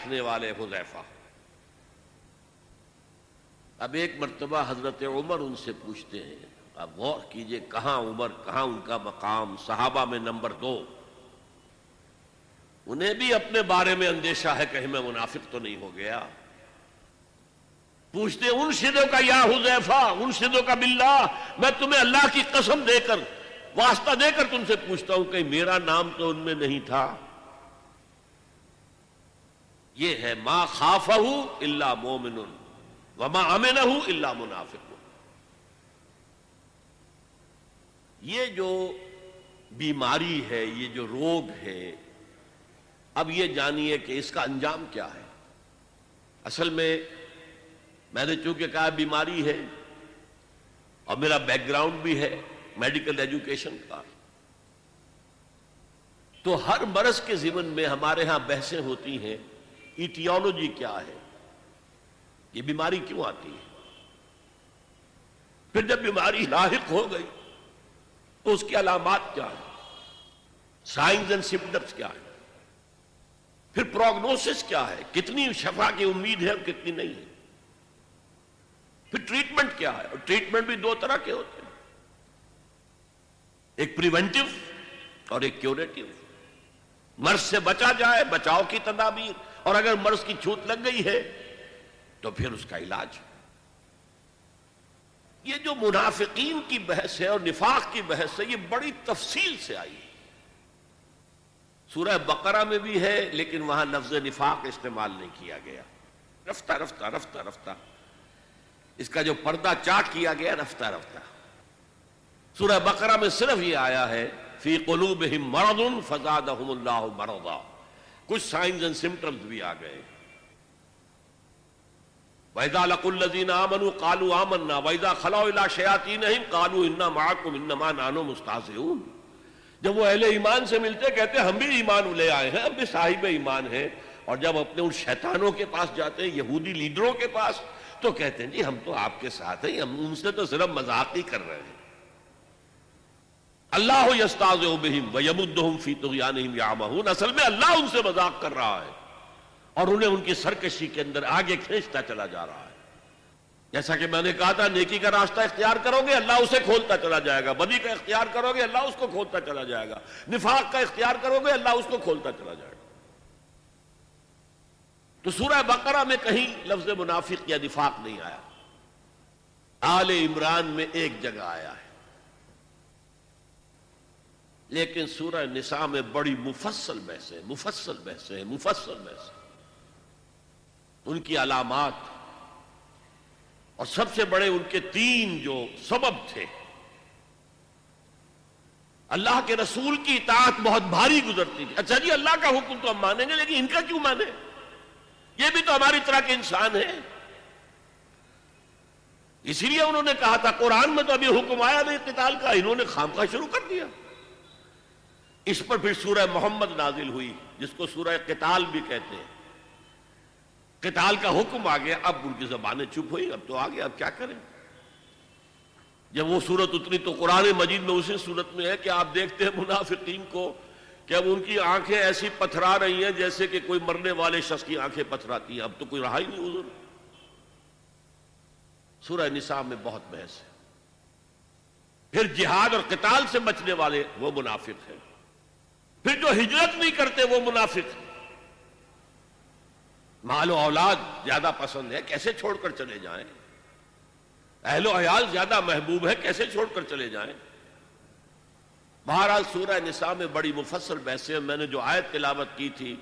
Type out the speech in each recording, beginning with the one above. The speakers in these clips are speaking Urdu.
رکھنے والے حذیفہ۔ اب ایک مرتبہ حضرت عمر ان سے پوچھتے ہیں، اب غور کیجئے کہاں عمر، کہاں ان کا مقام، صحابہ میں نمبر 2۔ انہیں بھی اپنے بارے میں اندیشہ ہے کہیں میں منافق تو نہیں ہو گیا۔ پوچھتے انشدو کا یا حذیفہ، انشدو کا باللہ، میں تمہیں اللہ کی قسم دے کر، واسطہ دے کر تم سے پوچھتا ہوں کہیں میرا نام تو ان میں نہیں تھا۔ یہ ہے ما خافہ الا مومن وما امنہ الا منافق۔ یہ جو بیماری ہے، یہ جو روگ ہے، اب یہ جانیے کہ اس کا انجام کیا ہے۔ اصل میں نے چونکہ کہا بیماری ہے اور میرا بیک گراؤنڈ بھی ہے میڈیکل ایجوکیشن کا، تو ہر مرض کے ضمن میں ہمارے ہاں بحثیں ہوتی ہیں، ایٹیولوجی کیا ہے، یہ بیماری کیوں آتی ہے۔ پھر جب بیماری لاحق ہو گئی تو اس کی علامات کیا ہیں، سائنز اینڈ سمپٹمز کیا ہیں، پھر پروگنوسس کیا ہے، کتنی شفا کی امید ہے اور کتنی نہیں ہے، پھر ٹریٹمنٹ کیا ہے، اور ٹریٹمنٹ بھی 2 طرح کے ہوتے ہیں، ایک پریونٹیو اور ایک کیوریٹیو۔ مرض سے بچا جائے، بچاؤ کی تدابیر، اور اگر مرض کی چھوت لگ گئی ہے تو پھر اس کا علاج۔ یہ جو منافقین کی بحث ہے اور نفاق کی بحث ہے، یہ بڑی تفصیل سے آئی ہے۔ سورہ بقرہ میں بھی ہے لیکن وہاں لفظ نفاق استعمال نہیں کیا گیا، رفتہ رفتہ رفتہ رفتہ اس کا جو پردہ چاٹ کیا گیا رفتہ رفتہ۔ سورہ بقرہ میں صرف یہ آیا ہے فی قلوبہم مرض فزادہم اللہ مرضا، کچھ سائنز اینڈ سمپٹمز بھی آ گئے۔ وَإِذَا لَقُوا الَّذِينَ آمَنُوا قَالُوا آمَنَّا وَإِذَا خَلَوْا إِلَىٰ شَيَاطِينِهِمْ قَالُوا إِنَّا مَعَكُمْ إِنَّمَا نَحْنُ مُسْتَهْزِئُونَ۔ جب وہ اہل ایمان سے ملتے کہتے ہم بھی ایمان لے آئے ہیں، ہم بھی صاحب ایمان ہیں، اور جب اپنے ان شیطانوں کے پاس جاتے ہیں، یہودی لیڈروں کے پاس، تو کہتے ہیں جی ہم تو آپ کے ساتھ ہیں، ہم ان سے تو صرف مذاق ہی کر رہے ہیں۔ اللہ یستہزئ بہم ویمدہم فی طغیانہم یعمہون، اصل میں اللہ ان سے مذاق کر رہا ہے اور انہیں ان کی سرکشی کے اندر آگے کھینچتا چلا جا رہا ہے۔ جیسا کہ میں نے کہا تھا، نیکی کا راستہ اختیار کرو گے اللہ اسے کھولتا چلا جائے گا، بدی کا اختیار کرو گے اللہ اس کو کھولتا چلا جائے گا، نفاق کا اختیار کرو گے اللہ اس کو کھولتا چلا جائے گا۔ تو سورہ بقرہ میں کہیں لفظ منافق یا نفاق نہیں آیا، آل عمران میں ایک جگہ آیا ہے، لیکن سورہ نساء میں بڑی مفصل بحثیں ان کی علامات، اور سب سے بڑے ان کے 3 جو سبب تھے۔ اللہ کے رسول کی اطاعت بہت بھاری گزرتی تھی، اچھا جی اللہ کا حکم تو ہم مانیں گے لیکن ان کا کیوں مانیں، یہ بھی تو ہماری طرح کے انسان ہیں۔ اسی لیے انہوں نے کہا تھا قرآن میں تو ابھی حکم آیا نہیں قتال کا، انہوں نے خامخواہ شروع کر دیا۔ اس پر پھر سورہ محمد نازل ہوئی جس کو سورہ قتال بھی کہتے ہیں، قتال کا حکم آ گیا، اب ان کی زبانیں چپ ہوئی، اب تو آ گیا، اب کیا کریں۔ جب وہ سورت اتری تو قرآن مجید میں اسی سورت میں ہے کہ آپ دیکھتے ہیں منافقین کو کہ اب ان کی آنکھیں ایسی پتھرا رہی ہیں جیسے کہ کوئی مرنے والے شخص کی آنکھیں پتھراتی ہیں، اب تو کوئی رہا ہی نہیں حضور۔ سورہ نساء میں بہت بحث ہے۔ پھر جہاد اور قتال سے بچنے والے وہ منافق ہیں، پھر جو ہجرت نہیں کرتے وہ منافق ہیں۔ مال و اولاد زیادہ پسند ہے، کیسے چھوڑ کر چلے جائیں، اہل و عیال زیادہ محبوب ہے، کیسے چھوڑ کر چلے جائیں۔ بہرحال سورہ نساء میں بڑی مفصل بحثیں، میں نے جو آیت تلاوت کی تھی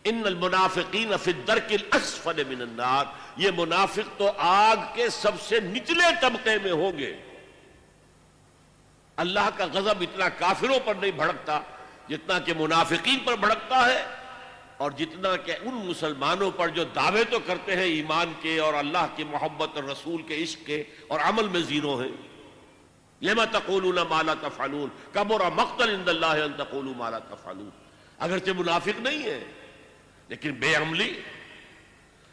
ان المنافقین فی الدرک الاسفل من النار، یہ منافق تو آگ کے سب سے نچلے طبقے میں ہوں گے۔ اللہ کا غضب اتنا کافروں پر نہیں بھڑکتا جتنا کہ منافقین پر بھڑکتا ہے، اور جتنا کہ ان مسلمانوں پر جو دعوے تو کرتے ہیں ایمان کے اور اللہ کی محبت اور رسول کے عشق کے اور عمل میں زیرو ہیں۔ لما تقولون ما لا تفعلون کبر مقتا عند اللہ ان تقولوا ما لا تفعلون، اگرچہ منافق نہیں ہے لیکن بے عملی،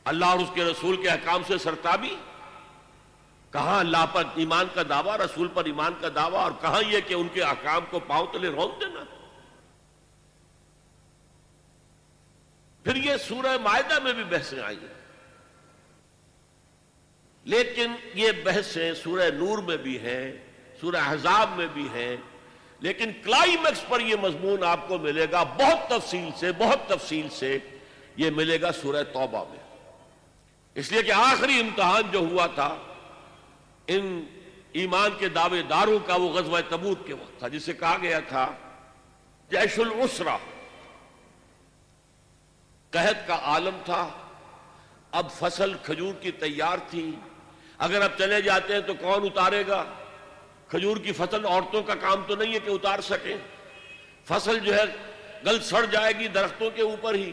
اللہ اور اس کے رسول کے احکام سے سرتابی، کہاں اللہ پر ایمان کا دعویٰ، رسول پر ایمان کا دعویٰ، اور کہاں یہ کہ ان کے احکام کو پاؤں تلے رون دینا۔ پھر یہ سورہ مائدہ میں بھی بحثیں آئی ہیں، لیکن یہ بحثیں سورہ نور میں بھی ہیں، سورہ احزاب میں بھی ہیں، لیکن کلائمیکس پر یہ مضمون آپ کو ملے گا بہت تفصیل سے یہ ملے گا سورہ توبہ میں، اس لیے کہ آخری امتحان جو ہوا تھا ان ایمان کے دعوے داروں کا وہ غزوہ تبوک کے وقت تھا، جسے کہا گیا تھا جیش العسرہ، قحط کا عالم تھا، اب فصل کھجور کی تیار تھی، اگر اب چلے جاتے ہیں تو کون اتارے گا؟ کھجور کی فصل عورتوں کا کام تو نہیں ہے کہ اتار سکیں، فصل جو ہے گل سڑ جائے گی درختوں کے اوپر ہی،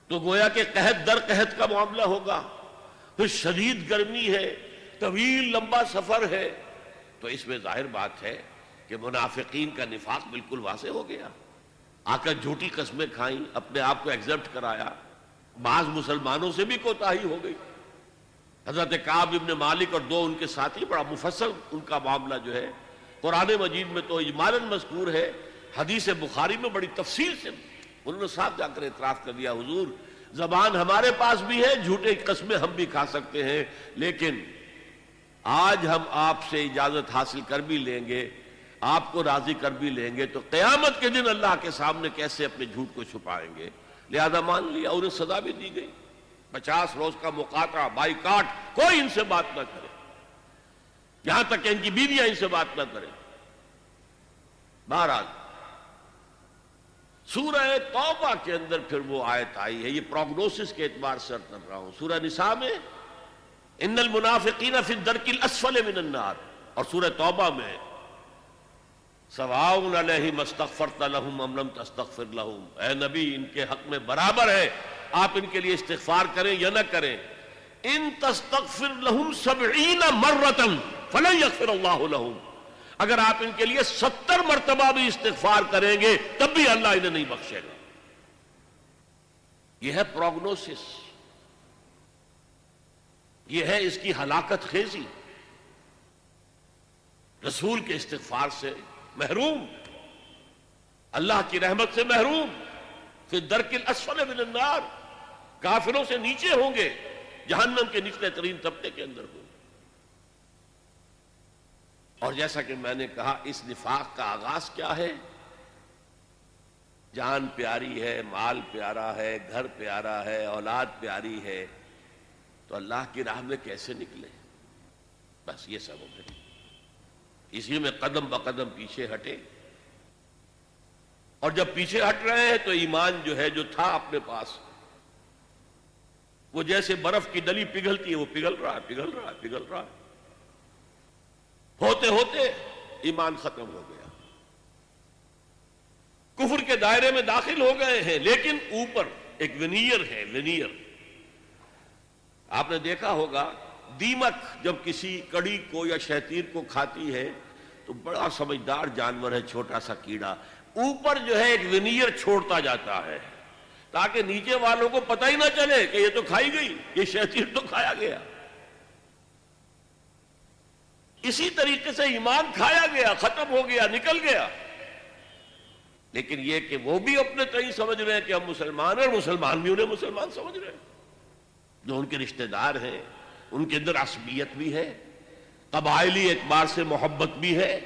تو گویا کہ قحط در قحط کا معاملہ ہوگا، پھر شدید گرمی ہے، طویل لمبا سفر ہے، تو اس میں ظاہر بات ہے کہ منافقین کا نفاق بالکل واضح ہو گیا، آ کر جھوٹی قسمیں کھائیں، اپنے آپ کو ایگزپٹ کرایا، بعض مسلمانوں سے بھی کوتاہی ہو گئی، حضرت کعب ابن مالک اور دو ان کے ساتھی، بڑا مفصل ان کا معاملہ جو ہے قرآن مجید میں تو اجمالاً مذکور ہے، حدیث بخاری میں بڑی تفصیل سے انہوں نے صاف جا کر اعتراف کر دیا، حضور زبان ہمارے پاس بھی ہے، جھوٹے قسمیں ہم بھی کھا سکتے ہیں، لیکن آج ہم آپ سے اجازت حاصل کر بھی لیں گے، آپ کو راضی کر بھی لیں گے، تو قیامت کے دن اللہ کے سامنے کیسے اپنے جھوٹ کو چھپائیں گے؟ لہذا مان لیا، انہیں سزا بھی دی گئی، 50 روز کا مقاطعہ، بائیکاٹ، کوئی ان سے بات نہ کرے، یہاں تک کہ ان کی بیویاں ان سے بات نہ کریں۔ بہرحال سورہ توبہ کے اندر پھر وہ آیت آئی ہے، یہ پروگنوسس کے اعتبار سے کر رہا ہوں، سورہ نساء میں ان المنافقین فی الدرک الاسفل من النار، اور سورہ توبہ میں سواء علیہم استغفرت لہم ام لم تستغفر لہم، اے نبی ان کے حق میں برابر ہے آپ ان کے لیے استغفار کریں یا نہ کریں، ان تستغفر لہم 70 مرۃ فلن یغفر اللہ لہم، اگر آپ ان کے لیے 70 مرتبہ بھی استغفار کریں گے تب بھی اللہ انہیں نہیں بخشے گا۔ یہ ہے پروگنوسس، یہ ہے اس کی ہلاکت خیزی، رسول کے استغفار سے محروم، اللہ کی رحمت سے محروم، فی الدرک الاسفل من النار، کافروں سے نیچے ہوں گے، جہنم کے نچلے ترین طبقے کے اندر ہوں گے۔ اور جیسا کہ میں نے کہا اس نفاق کا آغاز کیا ہے؟ جان پیاری ہے، مال پیارا ہے، گھر پیارا ہے، اولاد پیاری ہے، تو اللہ کی راہ میں کیسے نکلے؟ بس یہ سبب ہے، اسی میں قدم بقدم پیچھے ہٹے، اور جب پیچھے ہٹ رہے ہیں تو ایمان جو ہے جو تھا اپنے پاس، وہ جیسے برف کی ڈلی پگھلتی ہے، وہ پگھل رہا ہے، ہوتے ہوتے ایمان ختم ہو گیا، کفر کے دائرے میں داخل ہو گئے ہیں، لیکن اوپر ایک ونیئر ہے، ونیئر۔ آپ نے دیکھا ہوگا دیمک جب کسی کڑی کو یا شیطین کو کھاتی ہے تو بڑا سمجھدار جانور ہے، چھوٹا سا کیڑا، اوپر جو ہے ایک ونیئر چھوڑتا جاتا ہے تاکہ نیچے والوں کو پتہ ہی نہ چلے کہ یہ تو کھائی گئی، یہ شیطین تو کھایا گیا۔ اسی طریقے سے ایمان کھایا گیا، ختم ہو گیا، نکل گیا، لیکن یہ کہ وہ بھی اپنے تئیں سمجھ رہے ہیں کہ ہم مسلمان ہیں، اور مسلمان بھی انہیں مسلمان سمجھ رہے ہیں، جو ان کے رشتہ دار ہیں، ان کے اندر عصبیت بھی ہے، قبائلی اعتبار سے محبت بھی ہے،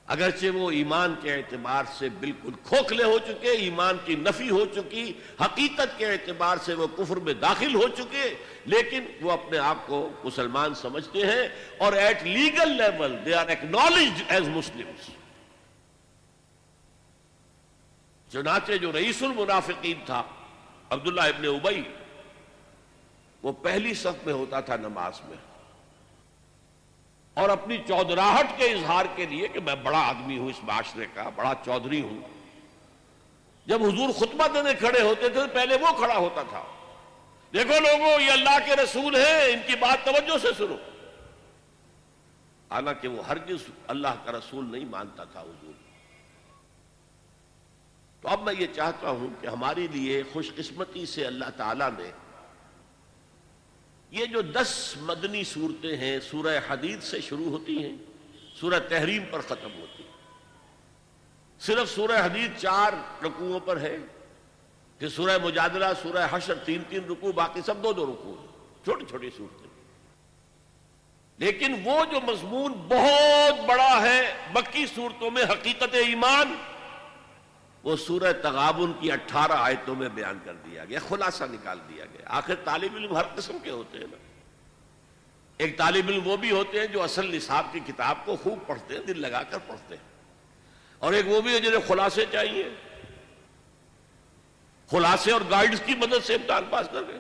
اگرچہ وہ ایمان کے اعتبار سے بالکل کھوکھلے ہو چکے، ایمان کی نفی ہو چکی، حقیقت کے اعتبار سے وہ کفر میں داخل ہو چکے، لیکن وہ اپنے آپ کو مسلمان سمجھتے ہیں، اور at legal level they are acknowledged as Muslims. چنانچہ جو رئیس المنافقین تھا عبداللہ ابن ابی، وہ پہلی صف میں ہوتا تھا نماز میں، اور اپنی چودراہٹ کے اظہار کے لیے کہ میں بڑا آدمی ہوں اس معاشرے کا، بڑا چودھری ہوں، جب حضور خطبہ دینے کھڑے ہوتے تھے پہلے وہ کھڑا ہوتا تھا، دیکھو لوگوں یہ اللہ کے رسول ہیں، ان کی بات توجہ سے سنو، حالانکہ وہ ہرگز اللہ کا رسول نہیں مانتا تھا حضور۔ تو اب میں یہ چاہتا ہوں کہ ہمارے لیے خوش قسمتی سے اللہ تعالیٰ نے یہ جو 10 مدنی صورتیں ہیں، سورہ حدید سے شروع ہوتی ہیں، سورہ تحریم پر ختم ہوتی ہیں، صرف سورہ حدید 4 رکوعوں پر ہے، کہ سورہ مجادلہ، سورہ حشر 3 رکوع، باقی سب 2 رکوع، چھوٹی چھوٹی صورتیں. لیکن وہ جو مضمون بہت بڑا ہے مکی صورتوں میں، حقیقت ایمان، وہ سورہ تغابن کی 18 آیتوں میں بیان کر دیا گیا، خلاصہ نکال دیا گیا. آخر طالب علم ہر قسم کے ہوتے ہیں نا. ایک طالب علم وہ بھی ہوتے ہیں جو اصل نصاب کی کتاب کو خوب پڑھتے ہیں، دل لگا کر پڑھتے ہیں، اور ایک وہ بھی ہے جنہیں خلاصے چاہیے، خلاصے اور گائیڈز کی مدد سے امتحان پاس کر گئے.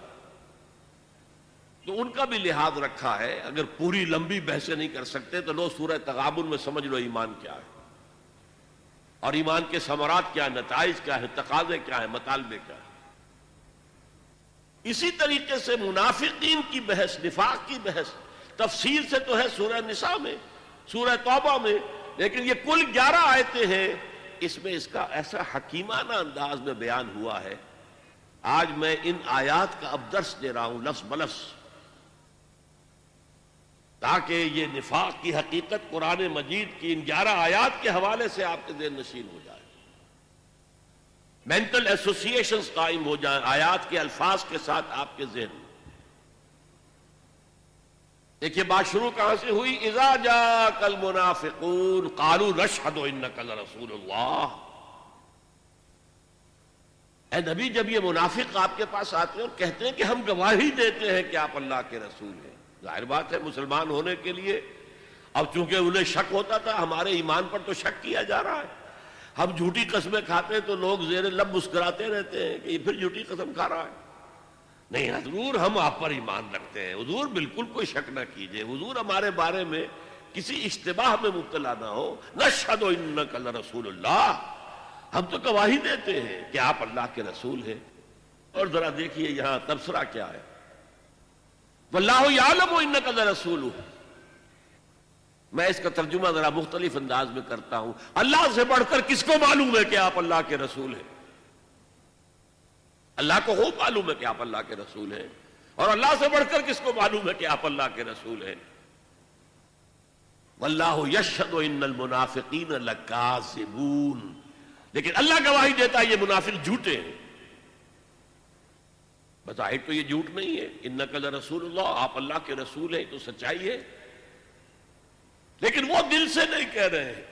تو ان کا بھی لحاظ رکھا ہے. اگر پوری لمبی بحثیں نہیں کر سکتے تو لو سورہ تغابن میں سمجھ لو ایمان کیا ہے، اور ایمان کے ثمرات کیا ہے، نتائج کیا ہے، تقاضے کیا ہے، مطالبے کیا ہے. اسی طریقے سے منافقین کی بحث، نفاق کی بحث تفصیل سے تو ہے سورہ نساء میں، سورہ توبہ میں، لیکن یہ کل 11 آیتیں ہیں. اس میں اس کا ایسا حکیمانہ انداز میں بیان ہوا ہے. آج میں ان آیات کا اب درس دے رہا ہوں لفظ بلفظ، تاکہ یہ نفاق کی حقیقت قرآن مجید کی ان 11 آیات کے حوالے سے آپ کے ذہن نشین ہو جائے، مینٹل ایسوسیشنز قائم ہو جائیں آیات کے الفاظ کے ساتھ آپ کے ذہن میں. دیکھیے بات شروع کہاں سے ہوئی؟ اذا جاءک المنافقون قالوا نشہد انک لرسول اللہ. اے نبی، جب یہ منافق آپ کے پاس آتے ہیں اور کہتے ہیں کہ ہم گواہی دیتے ہیں کہ آپ اللہ کے رسول ہیں، ظاہر بات ہے مسلمان ہونے کے لیے اب چونکہ انہیں شک ہوتا تھا، ہمارے ایمان پر تو شک کیا جا رہا ہے. ہم جھوٹی قسمیں کھاتے ہیں تو لوگ زیر لب مسکراتے رہتے ہیں کہ یہ پھر جھوٹی قسم کھا رہا ہے. نہیں حضور، ہم آپ پر ایمان رکھتے ہیں، حضور بالکل کوئی شک نہ کیجئے، حضور ہمارے بارے میں کسی اشتباہ میں مبتلا نہ ہو. نشہد انک لرسول اللہ، ہم تو گواہی دیتے ہیں کہ آپ اللہ کے رسول ہیں. اور ذرا دیکھیے یہاں تبصرہ کیا ہے، واللہ یعلم انک لرسولہ. میں اس کا ترجمہ ذرا مختلف انداز میں کرتا ہوں. اللہ سے بڑھ کر کس کو معلوم ہے کہ آپ اللہ کے رسول ہیں؟ اللہ کو خوب معلوم ہے کہ آپ اللہ کے رسول ہیں، اور اللہ سے بڑھ کر کس کو معلوم ہے کہ آپ اللہ کے رسول ہیں؟ واللہ یشہد ان المنافقین لکاذبون. لیکن اللہ گواہی دیتا ہے یہ منافق جھوٹے ہیں. بظاہر تو یہ جھوٹ نہیں ہے، انک لرسول اللہ، آپ اللہ کے رسول ہیں، تو سچائی ہے. لیکن وہ دل سے نہیں کہہ رہے ہیں،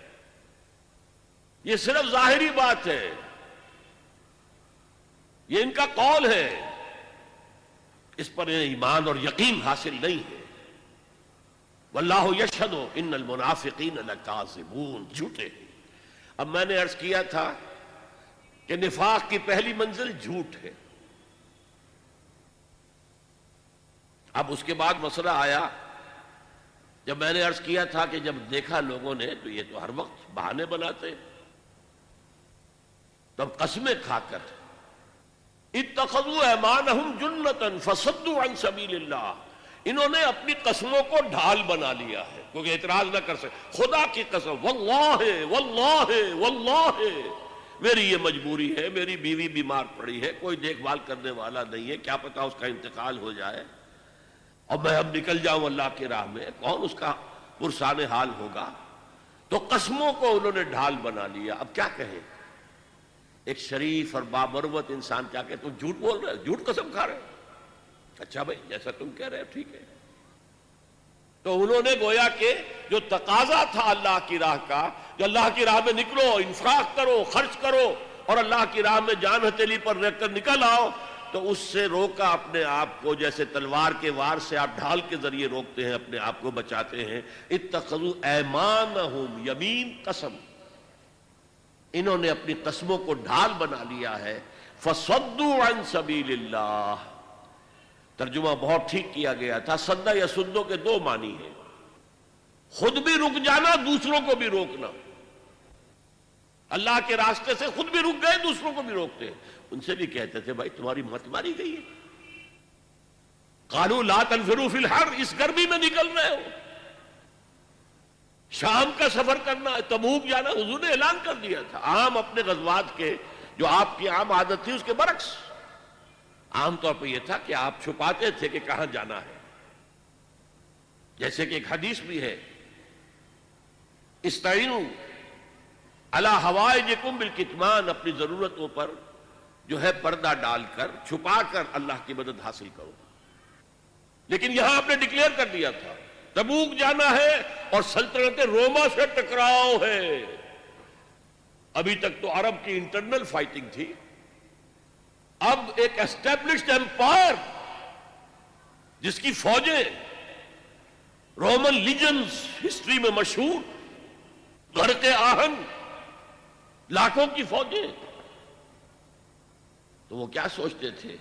یہ صرف ظاہری بات ہے، یہ ان کا قول ہے، اس پر ایمان اور یقین حاصل نہیں ہے. واللہ یشہد ان المنافقین لکاذبون، جھوٹے. اب میں نے عرض کیا تھا کہ نفاق کی پہلی منزل جھوٹ ہے. اب اس کے بعد مسئلہ آیا، جب میں نے عرض کیا تھا کہ جب دیکھا لوگوں نے تو یہ تو ہر وقت بہانے بناتے، تب قسمیں کھا کر اتخذوا ایمانہم جنتا فصدوا عن سبیل اللہ، انہوں نے اپنی قسموں کو ڈھال بنا لیا ہے کیونکہ اعتراض نہ کر سکے. خدا کی قسم، واللہ واللہ واللہ میری یہ مجبوری ہے، میری بیوی بیمار پڑی ہے، کوئی دیکھ بھال کرنے والا نہیں ہے، کیا پتا اس کا انتقال ہو جائے اور میں اب نکل جاؤں اللہ کی راہ میں، کون اس کا پرسان حال ہوگا. تو قسموں کو انہوں نے ڈھال بنا لیا. اب کیا کہیں ایک شریف اور بامروت انسان کیا کہ تم جھوٹ بول رہے ہو، جھوٹ قسم کھا رہے ہو. اچھا بھائی جیسا تم کہہ رہے ہو ٹھیک ہے. تو انہوں نے گویا کہ جو تقاضا تھا اللہ کی راہ کا، جو اللہ کی راہ میں نکلو، انفاق کرو، خرچ کرو اور اللہ کی راہ میں جان ہتھیلی پر رکھ کر نکل آؤ، تو اس سے روکا اپنے آپ کو، جیسے تلوار کے وار سے آپ ڈھال کے ذریعے روکتے ہیں، اپنے آپ کو بچاتے ہیں. اتخذوا ایمانہم، یمین قسم، انہوں نے اپنی قسموں کو ڈھال بنا لیا ہے. فصدوا عن سبیل اللہ، ترجمہ بہت ٹھیک کیا گیا تھا. صدہ یا سدو کے 2 معنی ہیں، خود بھی رک جانا، دوسروں کو بھی روکنا. اللہ کے راستے سے خود بھی رک گئے، دوسروں کو بھی روکتے ہیں. ان سے بھی کہتے تھے بھائی تمہاری مت ماری گئی ہے، قالوا لا تنفروا فی الحر، اس گرمی میں نکل رہے ہو، شام کا سفر کرنا، تبوک جانا. حضور نے اعلان کر دیا تھا. عام اپنے غزوات کے جو آپ کی عام عادت تھی اس کے برعکس عام طور پہ یہ تھا کہ آپ چھپاتے تھے کہ کہاں جانا ہے. جیسے کہ ایک حدیث بھی ہے، استعینوا علی حوائجکم بالکتمان، اپنی ضرورتوں پر جو ہے پردہ ڈال کر چھپا کر اللہ کی مدد حاصل کرو. لیکن یہاں آپ نے ڈکلیئر کر دیا تھا تبوک جانا ہے اور سلطنت روما سے ٹکراؤ ہے. ابھی تک تو عرب کی انٹرنل فائٹنگ تھی، اب ایک اسٹیبلشڈ ایمپائر جس کی فوجیں رومن لیجنز ہسٹری میں مشہور، غرق آہن، لاکھوں کی فوجیں، تو وہ کیا سوچتے تھے؟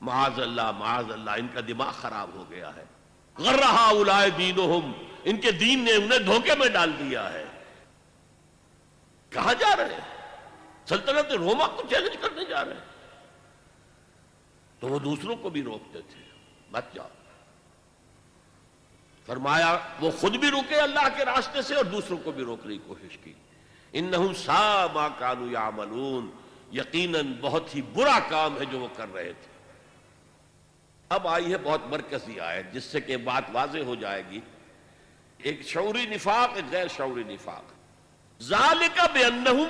معاذ اللہ ان کا دماغ خراب ہو گیا ہے، غر ہؤلاء دینہم، ان کے دین نے انہیں دھوکے میں ڈال دیا ہے. کہاں جا رہے ہیں؟ سلطنت روما کو چیلنج کرنے جا رہے ہیں. تو وہ دوسروں کو بھی روکتے تھے، مت جاؤ. فرمایا وہ خود بھی رکے اللہ کے راستے سے اور دوسروں کو بھی روکنے کی کوشش کی. انہم ساء ما کانوا یعملون، یقیناً بہت ہی برا کام ہے جو وہ کر رہے تھے. اب آئی ہے بہت مرکزی آیت جس سے کہ بات واضح ہو جائے گی. ایک شعوری نفاق، ایک غیر شعوری نفاق. ذالک بانہم